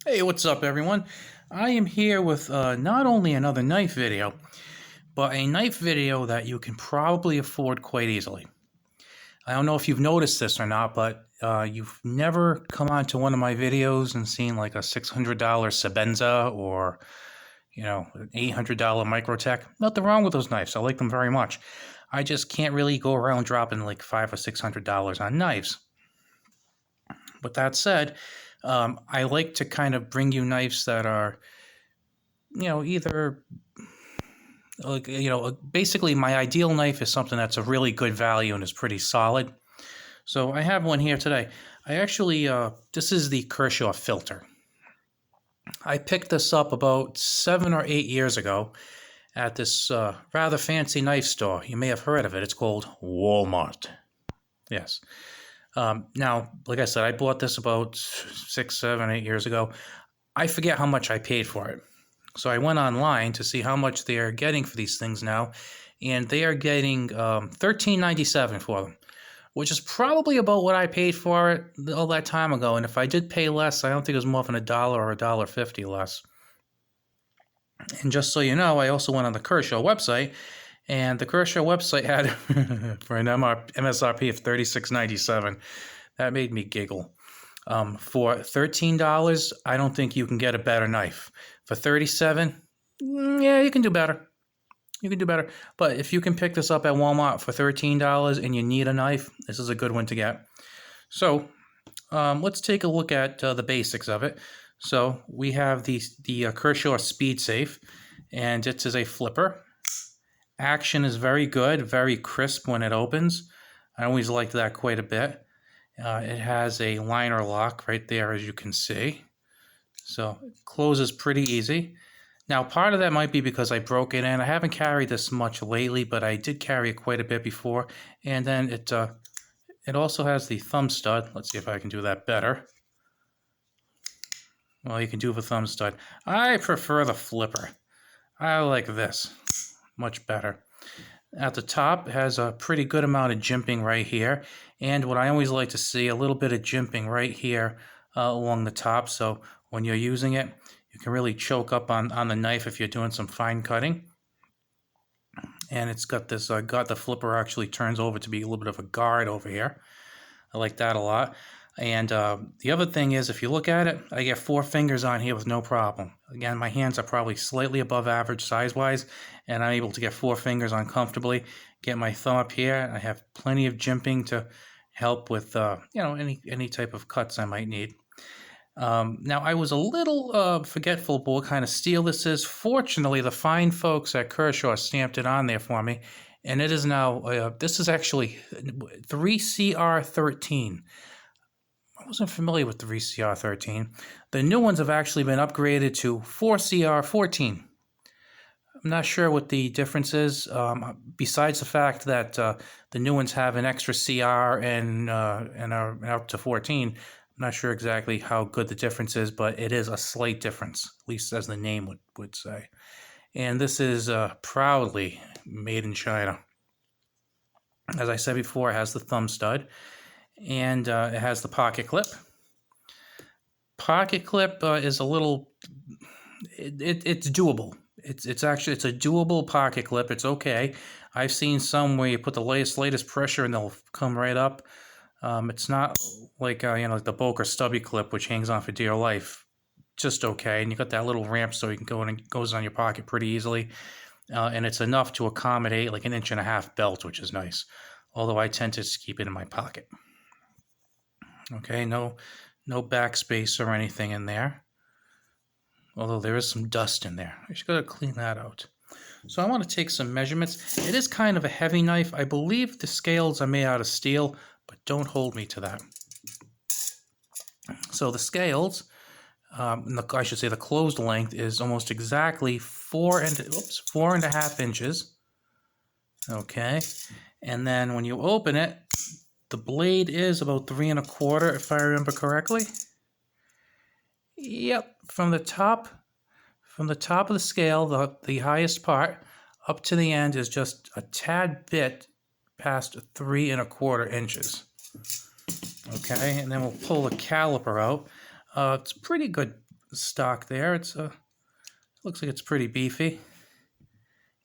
Hey, what's up everyone? I am here with not only another knife video, but a knife video that you can probably afford quite easily. I don't know if you've noticed this or not, but you've never come onto one of my videos and seen like a $600 Sebenza or, an $800 Microtech. Nothing wrong with those knives. I like them very much. I just can't really go around dropping like $500 or $600 on knives. With that said, I like to kind of bring you knives that are, either like, basically my ideal knife is something that's a really good value and is pretty solid. So I have one here today. I actually, this is the Kershaw Filter. I picked this up about 7 or 8 years ago at this rather fancy knife store. You may have heard of it. It's called Walmart. Yes. Now, like I said, I bought this about 6, 7, 8 years ago. I forget how much I paid for it. So I went online to see how much they are getting for these things now, and they are getting $13.97 for them, which is probably about what I paid for it all that time ago. And if I did pay less, I don't think it was more than $1 or $1.50 less. And just so you know, I also went on the Kershaw website, and the Kershaw website had for an MSRP of $36.97. That made me giggle. For $13, I don't think you can get a better knife. For $37, yeah, you can do better. You can do better. But if you can pick this up at Walmart for $13 and you need a knife, this is a good one to get. So let's take a look at the basics of it. So we have the Kershaw Speed Safe, and it is a flipper. Action is very good, very crisp when it opens. I always like that quite a bit. It has a liner lock right there, as you can see. So it closes pretty easy. Now, part of that might be because I broke it in. I haven't carried this much lately, but I did carry it quite a bit before. And then it also has the thumb stud. Let's see if I can do that better. Well, you can do the thumb stud. I prefer the flipper. I like this much better. At the top, it has a pretty good amount of jimping right here. And what I always like to see, a little bit of jimping right here along the top. So when you're using it, you can really choke up on the knife if you're doing some fine cutting. And it's got this the flipper actually turns over to be a little bit of a guard over here. I like that a lot. And the other thing is, if you look at it, I get 4 fingers on here with no problem. Again, my hands are probably slightly above average size-wise, and I'm able to get 4 fingers on comfortably. Get my thumb up here. I have plenty of jimping to help with any type of cuts I might need. Now, I was a little forgetful about what kind of steel this is. Fortunately, the fine folks at Kershaw stamped it on there for me, and it is now, this is actually 3CR13. I wasn't familiar with the 3CR13. The new ones have actually been upgraded to 4CR14. I'm not sure what the difference is, besides the fact that the new ones have an extra CR and are up to 14. I'm not sure exactly how good the difference is, but it is a slight difference, at least as the name would say. And this is proudly made in China. As I said before, it has the thumb stud, and it has the pocket clip. Pocket clip is a little, it's doable. It's a doable pocket clip. It's okay. I've seen some where you put the latest pressure and they'll come right up. It's not like like the Boker stubby clip, which hangs on for dear life. Just okay. And you got that little ramp so you can go in and it goes on your pocket pretty easily. And it's enough to accommodate like an 1.5 inch belt, which is nice. Although I tend to just keep it in my pocket. Okay, no backspace or anything in there. Although there is some dust in there. I just got to clean that out. So I want to take some measurements. It is kind of a heavy knife. I believe the scales are made out of steel, but don't hold me to that. So the scales, I should say the closed length is almost exactly 4.5 inches. Okay, and then when you open it, the blade is about 3 1/4, if I remember correctly. Yep, from the top of the scale, the highest part, up to the end is just a tad bit past 3 1/4 inches. Okay, and then we'll pull the caliper out. It's pretty good stock there. It's looks like it's pretty beefy,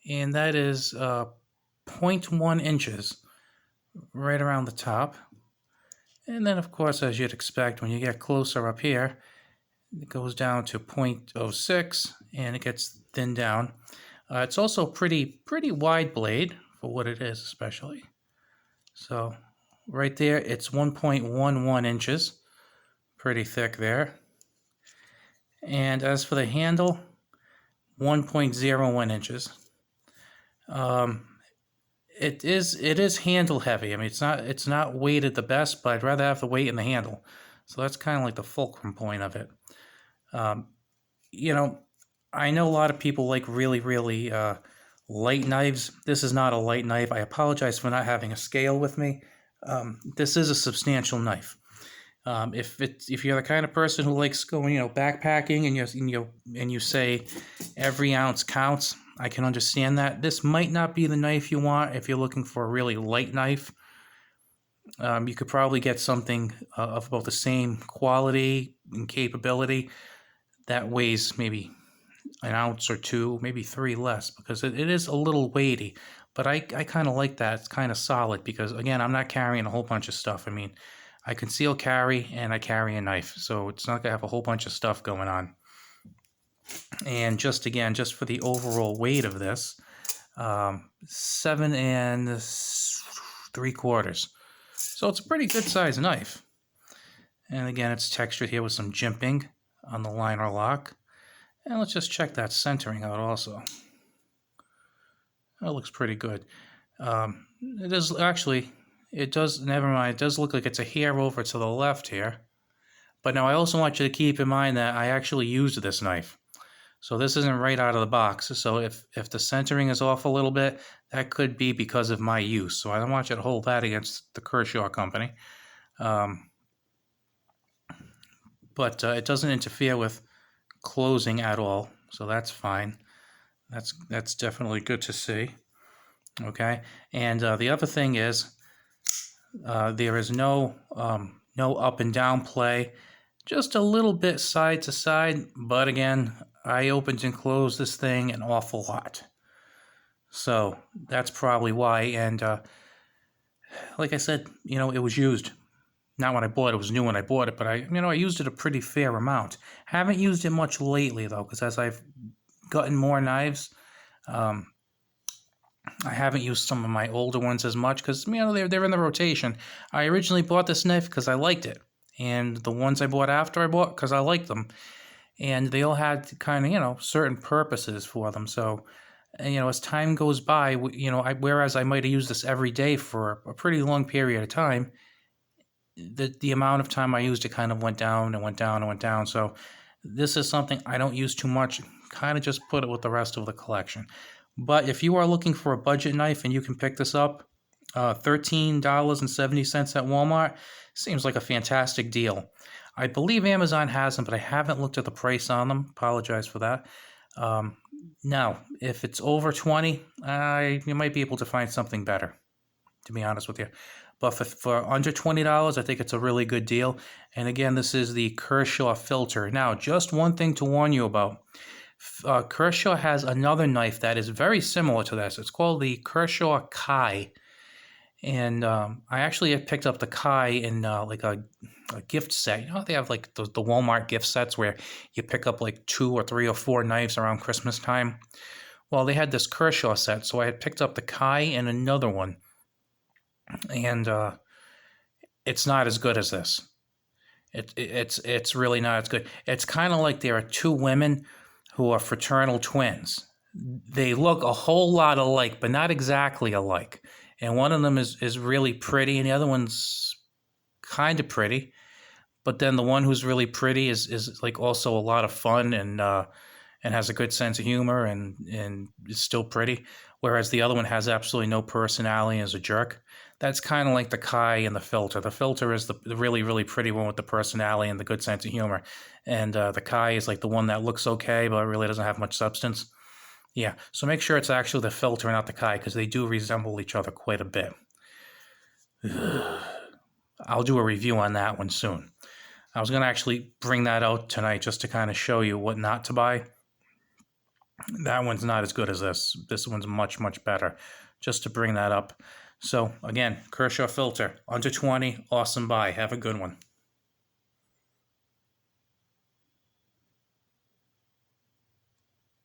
and that is 0.1 inches right around the top. And then, of course, as you'd expect, when you get closer up here, it goes down to 0.06 and it gets thinned down. It's also pretty wide blade for what it is, especially. So right there, it's 1.11 inches, pretty thick there. And as for the handle, 1.01 inches. It is handle heavy. I mean, it's not weighted the best, but I'd rather have the weight in the handle. So that's kind of like the fulcrum point of it. You know, I know a lot of people like really light knives. This is not a light knife. I apologize for not having a scale with me. This is a substantial knife. If you're the kind of person who likes going, backpacking and you say every ounce counts, I can understand that. This might not be the knife you want if you're looking for a really light knife. You could probably get something of about the same quality and capability that weighs maybe an ounce or two, maybe 3 less, because it is a little weighty. But I kind of like that. It's kind of solid because, again, I'm not carrying a whole bunch of stuff. I mean, I conceal carry and I carry a knife, so it's not going to have a whole bunch of stuff going on. And just for the overall weight of this, 7 3/4. So it's a pretty good sized knife. And again, it's textured here with some jimping on the liner lock. And let's just check that centering out also. That looks pretty good. It is actually, never mind, it does look like it's a hair over to the left here. But now I also want you to keep in mind that I actually used this knife. So this isn't right out of the box. So if the centering is off a little bit, that could be because of my use. So I don't want you to hold that against the Kershaw company. But it doesn't interfere with closing at all. So that's fine. That's definitely good to see. Okay. And the other thing is there is no up and down play. Just a little bit side to side, but again, I opened and closed this thing an awful lot. So that's probably why. And like I said, it was used. Not when I bought it. It was new when I bought it, but I used it a pretty fair amount. Haven't used it much lately, though, because as I've gotten more knives, I haven't used some of my older ones as much because, they're in the rotation. I originally bought this knife because I liked it. And the ones I bought after I bought because I liked them. And they all had kind of, certain purposes for them. So, as time goes by, whereas I might have used this every day for a pretty long period of time, the amount of time I used it kind of went down and went down and went down. So this is something I don't use too much. Kind of just put it with the rest of the collection. But if you are looking for a budget knife and you can pick this up, $13.70 at Walmart seems like a fantastic deal. I believe Amazon has them, but I haven't looked at the price on them. Apologize for that. Now, if it's over $20, you might be able to find something better, to be honest with you. But for under $20, I think it's a really good deal. And again, this is the Kershaw Filter. Now, just one thing to warn you about. Kershaw has another knife that is very similar to this. It's called the Kershaw Kai. And I actually have picked up the Kai in like a gift set. They have like the Walmart gift sets where you pick up like 2 or 3 or 4 knives around Christmas time. Well, they had this Kershaw set, so I had picked up the Kai and another one. And it's not as good as this. It's really not as good. It's kind of like there are 2 women who are fraternal twins. They look a whole lot alike, but not exactly alike. And one of them is really pretty, and the other one's kind of pretty. But then the one who's really pretty is like also a lot of fun and has a good sense of humor and is still pretty. Whereas the other one has absolutely no personality and is a jerk. That's kind of like the Kai and the Filter. The Filter is the really, really pretty one with the personality and the good sense of humor. And the Kai is like the one that looks okay, but really doesn't have much substance. Yeah, so make sure it's actually the Filter, not the Kai, because they do resemble each other quite a bit. I'll do a review on that one soon. I was going to actually bring that out tonight just to kind of show you what not to buy. That one's not as good as this. This one's much, much better. Just to bring that up. So again, Kershaw Filter, under 20, awesome buy. Have a good one.